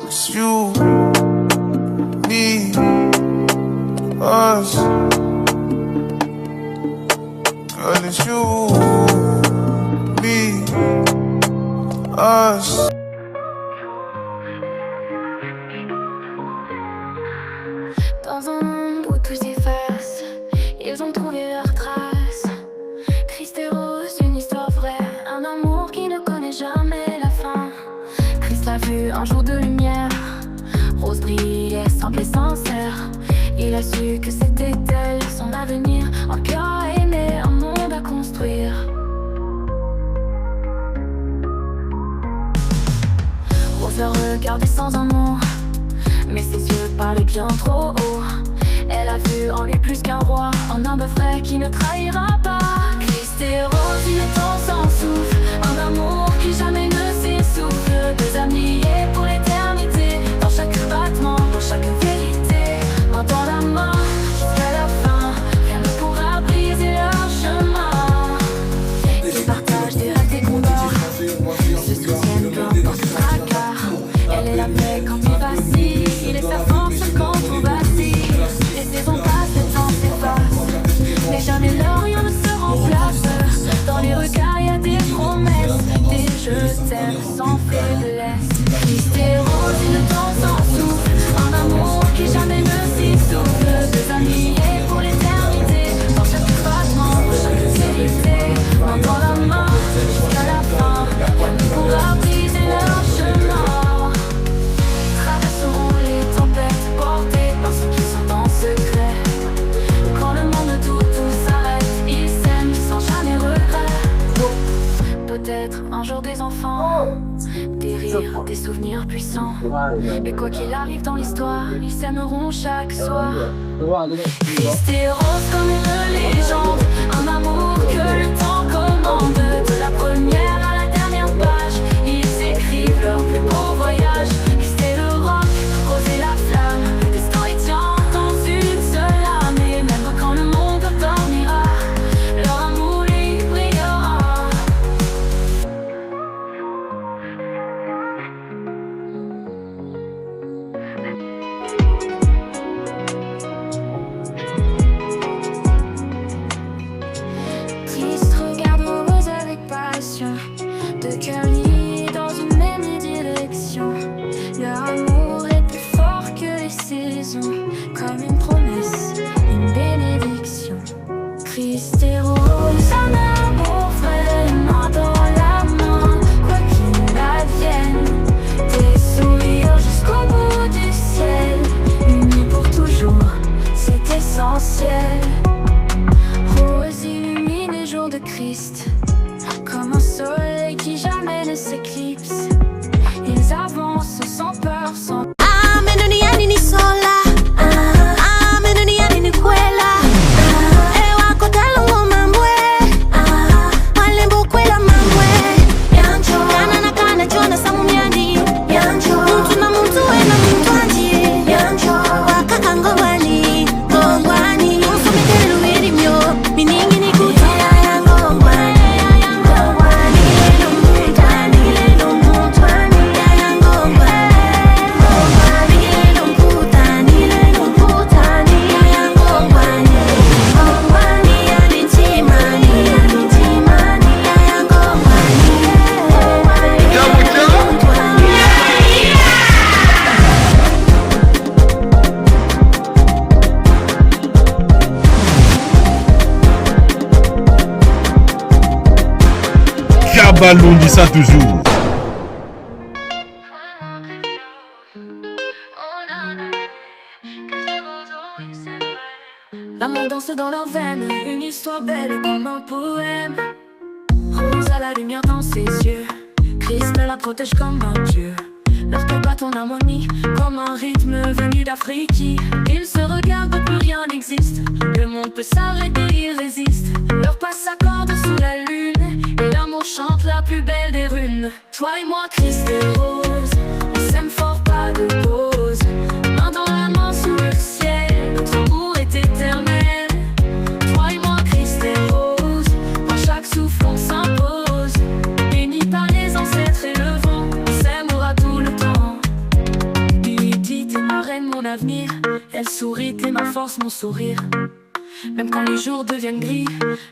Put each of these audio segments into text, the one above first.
It's you, me, us. Girl, it's you, me, us. Dans un monde où tout s'efface, ils ont trouvé leurs traces. Christ et Rose, une histoire vraie, un amour qui ne connaît jamais la fin. Christ l'a vu un jour de lumière, Rose brillait simple et sincère. Il a su que c'était elle, son avenir, un cœur à aimer, un monde à construire. Rose le regardait sans un mot, mais ses yeux parlaient bien trop haut. Elle a vu en lui plus qu'un roi, un homme vrai qui ne trahira pas. Christ et Rose, une temps sans souffle, un amour qui jamais ne s'essouffle. Deux amis liés pour l'éternité, dans chaque battement, dans chaque vérité. Main dans la main, jusqu'à la fin, rien ne pourra briser leur chemin. Ils partagent des rêves, des combats, se soutiennent peu importe le tracas. Elle est la paix quand il vacille, il est sa force quand tout vacille. Les saisons passent, le temps s'efface, mais jamais leur rien ne se remplace. Dans les regards y a des promesses, des je t'aime sans faiblesse. Christ et Rose, une temps sans souffle, un amour qui jamais ne s'essouffle. Deux amis liés pour l'éternité, dans chaque battement, dans chaque vérité. Main dans la main, jusqu'à la fin, rien ne pourra briser leur chemin. Traverseront les tempêtes, portés par ceux qui sont en secret. Quand le monde doute, tout s'arrête, ils s'aiment sans jamais regret. Peut-être un jour des enfants, des rires, des souvenirs puissants. Mais quoi qu'il arrive dans l'histoire, ils s'aimeront chaque soir. Christ et Rose comme une légende, un amour que le temps commande. De la première à la dernière page, ils écrivent leur plus beau voyage. Christ et le roc, Rose et la flamme, le destin est tient dans une seule âme. Et même quand le monde dormira, leur amour lui brillera. Christ regarde Rose avec passion, deux cœurs liés dans une même direction. Leur amour est plus fort que les saisons, comme une promesse, une bénédiction. Christ et Rose, un amour vrai, main dans la main, quoi qu'il advienne. Des sourires jusqu'au bout du ciel, unis pour toujours, c'est essentiel. Rose illumine les jours de Christ, comme un soleil qui jamais ne s'éclipse. Ils avancent sans peur, sans Duniani ni sola, duniani ni kwela. Ewa kotalo ngomambwe, walembo kwela mambwe. Yancho, kana na kana chona samumiani. Yancho, mtu na mtu wena mtu anji. Yancho, wakaka ngomani, ngomani. Usumikele luwiri myo, miningi ni kuta. Ngomani, ngomani, lelo mutani, lelo mutani. Ngomani. Ballon dit ça toujours. L'amour danse dans leurs veines, une histoire belle comme un poème. Rose à la lumière dans ses yeux, Christ la protège comme un dieu. Leurs cœurs battent en harmonie, comme un rythme venu d'Afrique. Ils se regardent, plus rien n'existe. Le monde peut s'arrêter, ils résistent. Leurs pas s'accordent sous la lune, et l'amour chante la plus belle des runes. Toi et moi, Christ et Rose, on s'aime fort, pas de pause. Main dans la main sous le ciel, notre amour est éternel. Toi et moi, Christ et Rose, dans chaque souffle on s'impose. Bénis par les ancêtres et le vent, on s'aimera tout le temps. avenir. Elle sourit et ma force, mon sourire. Même quand les jours deviennent gris,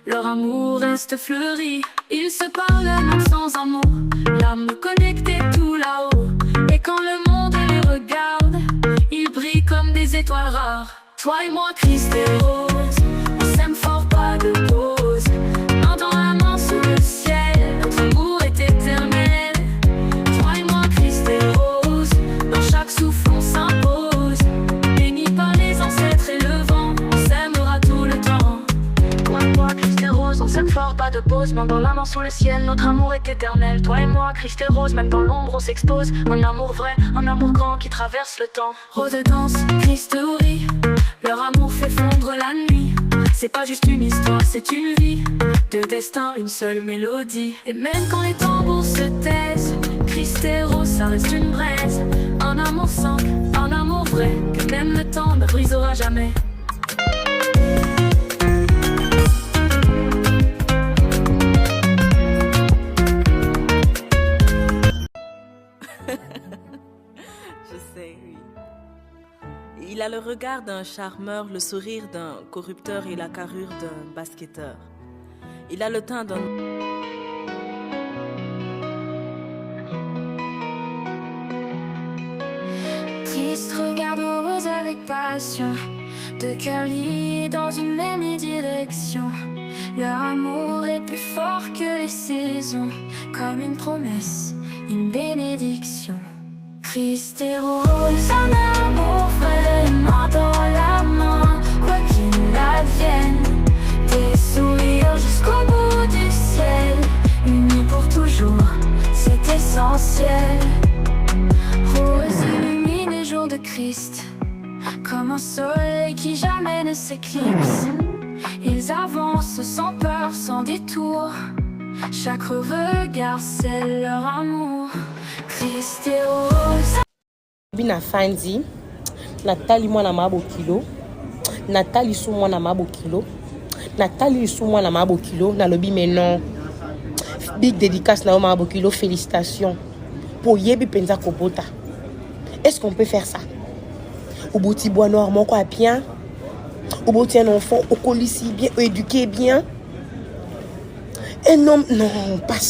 leur amour reste fleuri. Ils se parlent même sans un mot, l'âme connectée tout là-haut. Et quand le monde les regarde, ils brillent comme des étoiles rares. Toi et moi, Christ et Rose, on s'aime fort, pas de pause. Main dans la main sous le ciel, notre amour est éternel. Toi et moi, Christ et Rose, dans chaque souffle on s'impose. Bénis par les ancêtres et le vent, on s'aimera tout le temps. Toi et moi, Christ et Rose, on s'aime fort, pas de pause. Main dans la main sous le ciel, notre amour est éternel. Toi et moi, Christ et Rose, même dans l'ombre on s'expose. Un amour vrai, un amour grand qui traverse le temps. Rose danse, Christ rit, leur amour fait fondre la nuit. C'est pas juste une histoire, c'est une vie. De destin, une seule mélodie. Et même quand les tambours se taisent, Christ et Rose, ça reste une braise. Un amour simple, un amour vrai, que même le temps ne brisera jamais. Je sais, oui. Il a le regard d'un charmeur, le sourire d'un corrupteur et la carrure d'un basketteur. Il a le teint d'un... Christ regarde Rose avec passion, deux cœurs liés dans une même direction. Leur amour est plus fort que les saisons, comme une promesse, une bénédiction. Christ et Rose, un amour vrai, main dans la main, quoi qu'il advienne. Des sourires jusqu'au bout du ciel, unis pour toujours, c'est essentiel. Rose illumine les jours de Christ, comme un soleil qui jamais ne s'éclipse. Ils avancent sans peur, sans détour, chaque regard c'est leur amour. Christ et Rose. Bina Fanzi, Nathalie mwana mabo kilo, Nathalie sou mwana mabo kilo, Nathalie sou mwana mabo kilo, na lobi menon. Big dédicace na mabo kilo, félicitations. Pour yebi penza kobota. Est-ce qu'on peut faire ça? Au bouti bois noir, mon quoi bien? Au bouti un enfant, au colis bien, éduqué bien? Et non, pas ça.